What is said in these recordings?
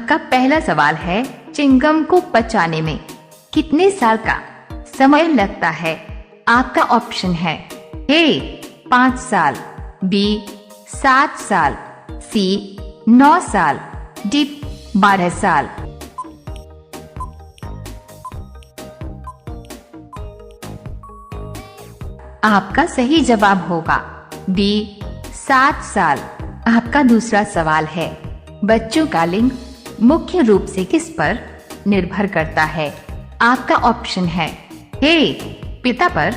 आपका पहला सवाल है, चिंगम को पचाने में कितने साल का समय लगता है? आपका ऑप्शन है ए 5 साल, बी 7 साल, सी 9 साल, डी 12 साल। आपका सही जवाब होगा बी 7 साल। आपका दूसरा सवाल है, बच्चों का लिंग मुख्य रूप से किस पर निर्भर करता है? आपका ऑप्शन है ए पिता पर,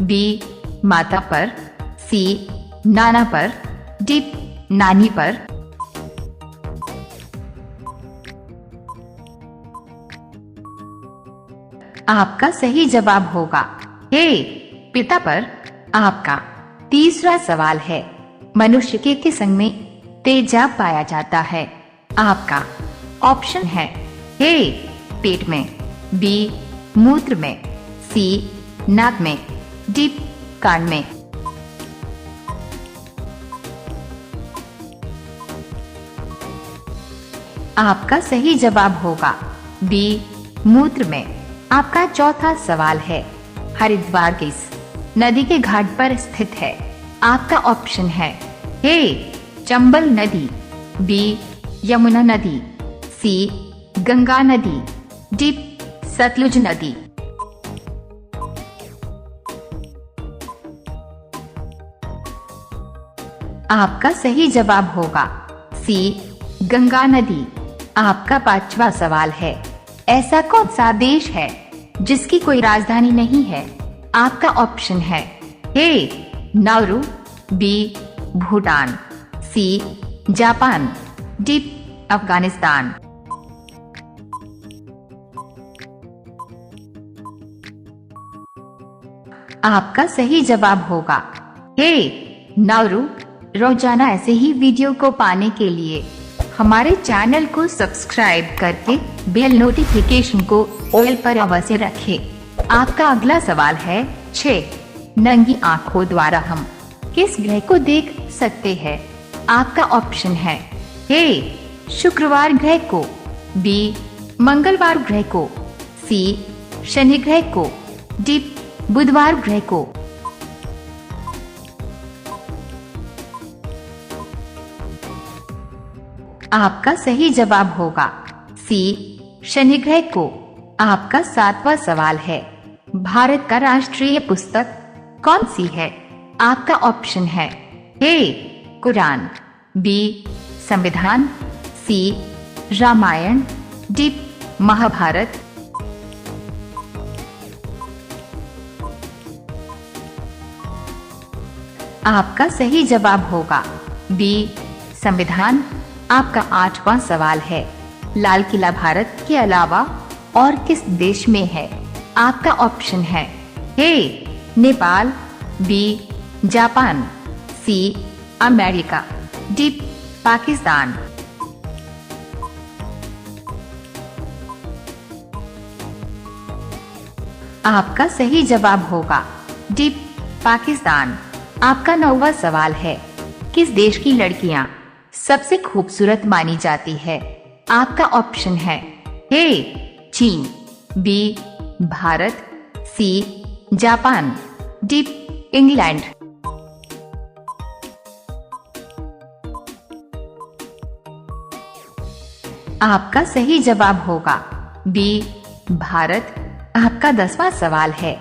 बी माता पर, सी नाना पर, डी नानी पर। आपका सही जवाब होगा ए पिता पर। आपका तीसरा सवाल है, मनुष्य के किस अंग में तेजाब पाया जाता है? आपका ऑप्शन है ए पेट में, बी मूत्र में, सी नाक में, डी कान में। आपका सही जवाब होगा बी मूत्र में। आपका चौथा सवाल है, हरिद्वार किस नदी के घाट पर स्थित है? आपका ऑप्शन है ए चंबल नदी, बी यमुना नदी, सी गंगा नदी, डी सतलुज नदी। आपका सही जवाब होगा सी गंगा नदी। आपका पांचवा सवाल है, ऐसा कौन सा देश है जिसकी कोई राजधानी नहीं है? आपका ऑप्शन है A Nauru, B Bhutan, C Japan, D Afghanistan. आपका सही जवाब होगा ए नाउरू। रोजाना ऐसे ही वीडियो को पाने के लिए हमारे चैनल को सब्सक्राइब करके बेल नोटिफिकेशन को ऑल पर अवश्य रखें। आपका अगला सवाल है, 6 नंगी आंखों द्वारा हम किस ग्रह को देख सकते हैं? आपका ऑप्शन है ए शुक्रवार ग्रह को, बी मंगलवार ग्रह को, सी शनि ग्रह को, डी बुधवार ग्रह को। आपका सही जवाब होगा सी शनि ग्रह को। आपका 7वां सवाल है, भारत का राष्ट्रीय पुस्तक कौन सी है? आपका ऑप्शन है ए कुरान, बी संविधान, सी रामायण, डी महाभारत। आपका सही जवाब होगा बी संविधान। आपका 8वां सवाल है, लाल किला भारत के अलावा और किस देश में है? आपका ऑप्शन है A Nepal, B Japan, C America, D Pakistan. आपका सही जवाब होगा डी पाकिस्तान। आपका 9वां सवाल है, किस देश की लड़कियां सबसे खूबसूरत मानी जाती है? आपका ऑप्शन है ए चीन, B Bharat, C Japan, D England. आपका सही जवाब होगा बी भारत। आपका 10वां सवाल है,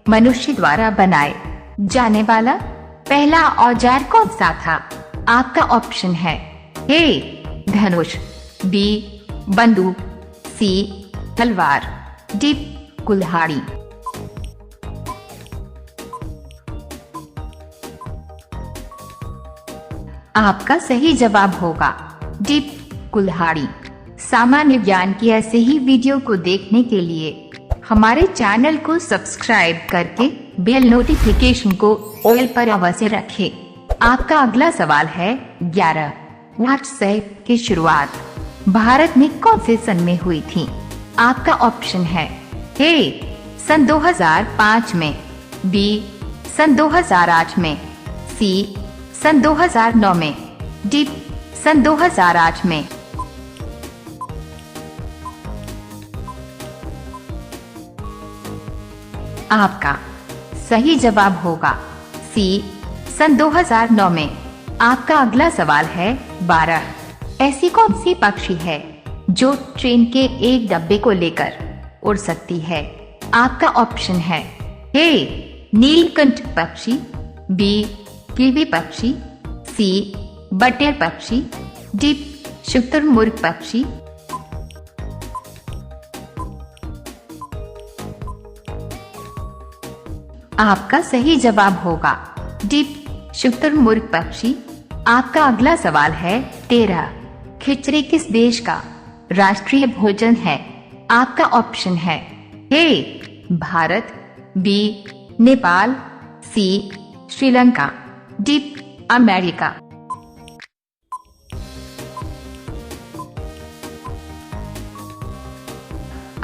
मनुष्य द्वारा बनाए जाने वाला पहला औजार कौन सा था? आपका ऑप्शन है ए धनुष, बी बंदूक, सी तलवार, डी कुल्हाड़ी। आपका सही जवाब होगा डी कुल्हाड़ी। सामान्य ज्ञान की ऐसे ही वीडियो को देखने के लिए हमारे चैनल को सब्सक्राइब करके बेल नोटिफिकेशन को ऑल पर अवश्य रखें। आपका अगला सवाल है, 11 व्हाट्सएप की शुरुआत भारत में कौन से सन में हुई थी? आपका ऑप्शन है ए सन 2005 में, बी सन 2008 में, सी सन 2009 में, डी सन 2008 में। आपका सही जवाब होगा सी, सन 2009 में। आपका अगला सवाल है 12। ऐसी कौन सी पक्षी है जो ट्रेन के एक डब्बे को लेकर उड़ सकती है? आपका ऑप्शन है ए नीलकंठ पक्षी, बी किवी पक्षी, सी बटेर पक्षी, डी शुतुरमुर्ग पक्षी। आपका सही जवाब होगा डी शुतुरमुर्ग पक्षी। आपका अगला सवाल है 13। खिचड़ी किस देश का राष्ट्रीय भोजन है? आपका ऑप्शन है ए भारत, बी नेपाल, सी श्रीलंका, डी अमेरिका।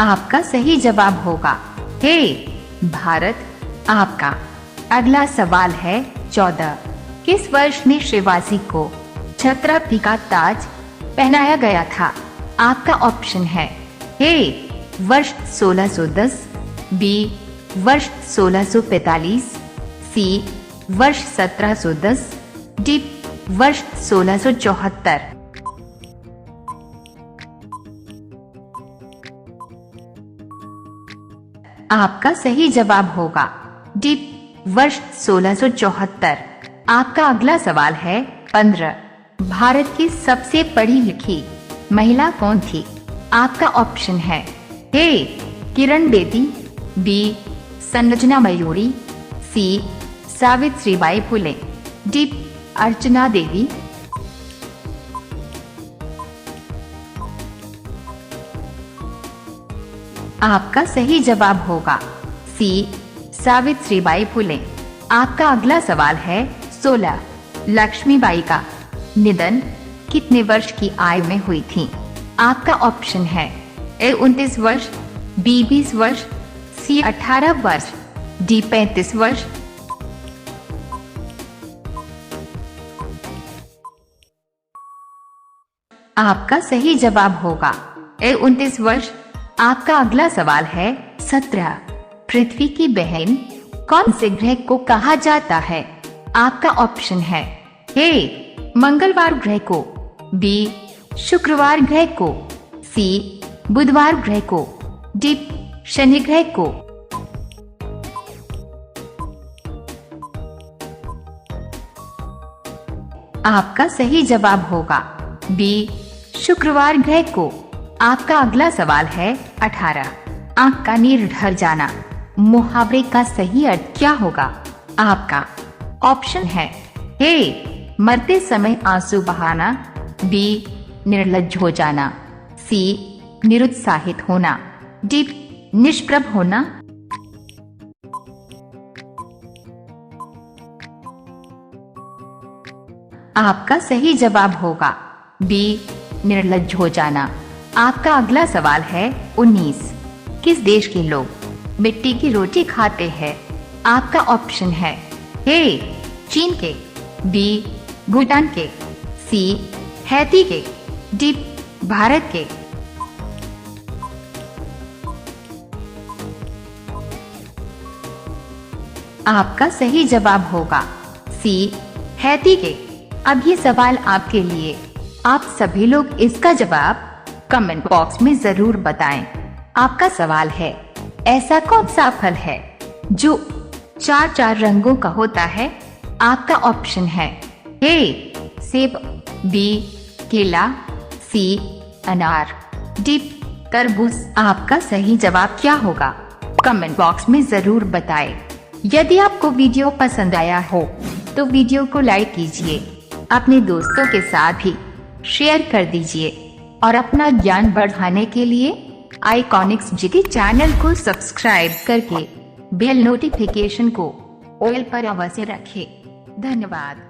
आपका सही जवाब होगा ए भारत। आपका अगला सवाल है 14। किस वर्ष में शिवाजी को छत्रपति का ताज पहनाया गया था? आपका ऑप्शन है ए वर्ष 1610, बी वर्ष 1645, सी वर्ष 1710, डी वर्ष 1674। आपका सही जवाब होगा डी वर्ष 1674। आपका अगला सवाल है 15। भारत की सबसे पढ़ी लिखी महिला कौन थी? आपका ऑप्शन है ए किरण बेदी, बी संरचना मयूरी, सी सावित्रीबाई फुले, डी अर्चना देवी। आपका सही जवाब होगा सी सावित्रीबाई फुले। आपका अगला सवाल है 16। लक्ष्मीबाई का निधन कितने वर्ष की आयु में हुई थी? आपका ऑप्शन है ए 29 वर्ष, बी 20 वर्ष, सी 18 वर्ष, डी 35 वर्ष। आपका सही जवाब होगा ए 29 वर्ष। आपका अगला सवाल है 17। पृथ्वी की बहन कौन से ग्रह को कहा जाता है? आपका ऑप्शन है ए मंगलवार ग्रह को, बी शुक्रवार ग्रह को, सी बुधवार ग्रह को, डी शनि ग्रह को। आपका सही जवाब होगा बी शुक्रवार ग्रह को। आपका अगला सवाल है 18। आंख का नीर ढर जाना मुहावरे का सही अर्थ क्या होगा? आपका ऑप्शन है ए मरते समय आंसू बहाना, बी निर्लज्ज हो जाना, सी निरुत्साहित होना, डी निष्प्रभ होना। आपका सही जवाब होगा बी निर्लज्ज हो जाना। आपका अगला सवाल है 19। किस देश के लोग मिट्टी की रोटी खाते हैं? आपका ऑप्शन है ए चीन के, बी भूटान के, सी हैती के, डी भारत के। आपका सही जवाब होगा सी हैती के। अब ये सवाल आपके लिए। आप सभी लोग इसका जवाब कमेंट बॉक्स में जरूर बताएं। आपका सवाल है ऐसा कौन सा फल है जो 4 रंगों का होता है? आपका ऑप्शन है ए सेब, बी केला, सी अनार, डी तरबूज। आपका सही जवाब क्या होगा? कमेंट बॉक्स में जरूर बताएं। यदि आपको वीडियो पसंद आया हो तो वीडियो को लाइक कीजिए, अपने दोस्तों के साथ भी शेयर कर दीजिए और अपना ज्ञान बढ़ाने के लिए आइकॉनिक्स जीटी चैनल को सब्सक्राइब करके बेल नोटिफिकेशन को ऑल पर अवश्य रखें। धन्यवाद।